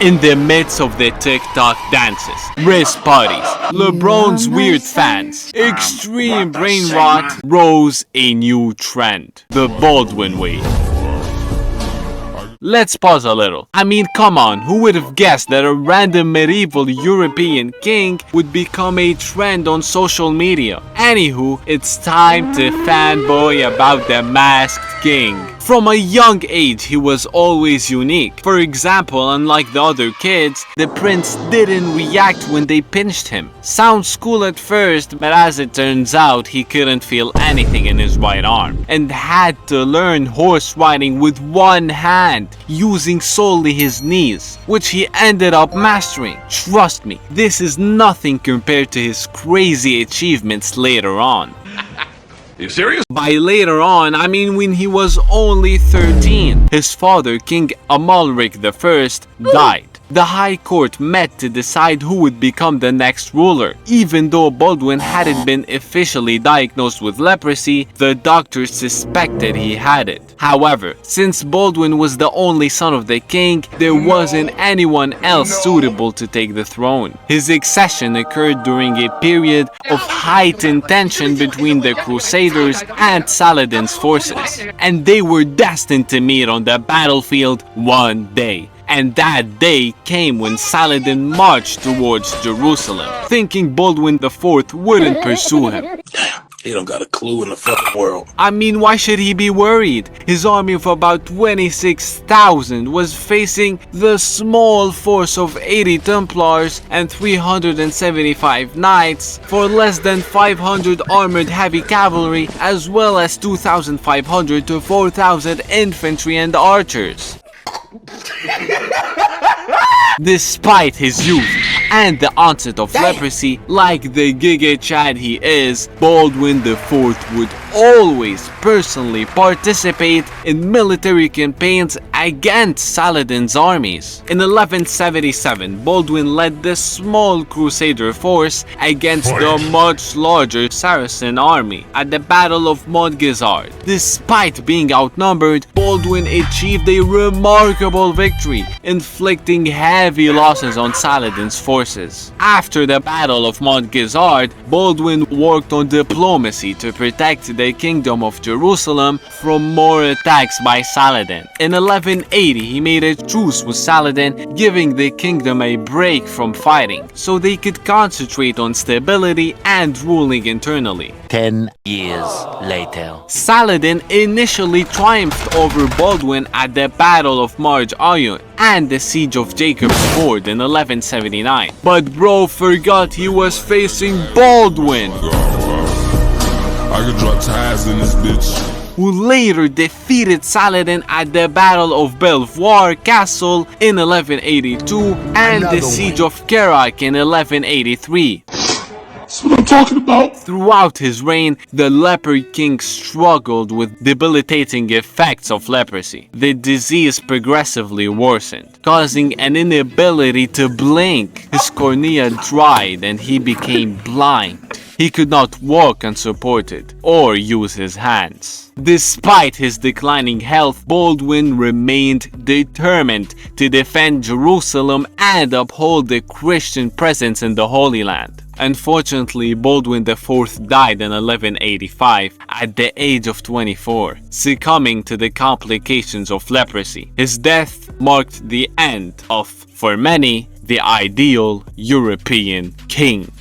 In the midst of the TikTok dances, wrist parties, LeBron's weird fans, extreme brain rot, rose a new trend: the Baldwin way. Let's pause a little. I mean, come on, who would have guessed that a random medieval European king would become a trend on social media? Anywho, it's time to fanboy about the masked king. From a young age, he was always unique. For example, unlike the other kids, the prince didn't react when they pinched him. Sounds cool at first, but as it turns out, he couldn't feel anything in his right arm and had to learn horse riding with one hand, using solely his knees, which he ended up mastering. Trust me, this is nothing compared to his crazy achievements later on. Are you serious? By later on, I mean when he was only 13. His father, King Amalric I, died. The High Court met to decide who would become the next ruler. Even though Baldwin hadn't been officially diagnosed with leprosy, the doctors suspected he had it. However, since Baldwin was the only son of the king, there wasn't anyone else suitable to take the throne. His accession occurred during a period of heightened tension between the Crusaders and Saladin's forces, and they were destined to meet on the battlefield one day. And that day came when Saladin marched towards Jerusalem, thinking Baldwin IV wouldn't pursue him. He don't got a clue in the fucking world. I mean, why should he be worried? His army of about 26,000 was facing the small force of 80 Templars and 375 knights for less than 500 armored heavy cavalry, as well as 2,500 to 4,000 infantry and archers. Despite his youth and the onset of leprosy, like the Giga Chad he is, Baldwin IV would always personally participate in military campaigns against Saladin's armies. In 1177, Baldwin led the small Crusader force against the much larger Saracen army at the Battle of Montgizard. Despite being outnumbered, Baldwin achieved a remarkable victory, inflicting heavy losses on Saladin's forces. After the Battle of Montgizard, Baldwin worked on diplomacy to protect the Kingdom of Jerusalem from more attacks by Saladin. In 1180, he made a truce with Saladin, giving the kingdom a break from fighting, so they could concentrate on stability and ruling internally. 10 years later. Saladin initially triumphed over Baldwin at the Battle of Marj Ayun and the Siege of Jacob's Ford in 1179. But bro forgot he was facing Baldwin, I could drop ties in this bitch. who later defeated Saladin at the Battle of Belvoir Castle in 1182 and the Siege of Kerak in 1183. That's what I'm talking about. Throughout his reign, the leper king struggled with debilitating effects of leprosy. The disease progressively worsened, causing an inability to blink. His cornea dried and he became blind. He could not walk unsupported or use his hands. Despite his declining health, Baldwin remained determined to defend Jerusalem and uphold the Christian presence in the Holy Land. Unfortunately, Baldwin IV died in 1185 at the age of 24, succumbing to the complications of leprosy. His death marked the end of, for many, the ideal European king.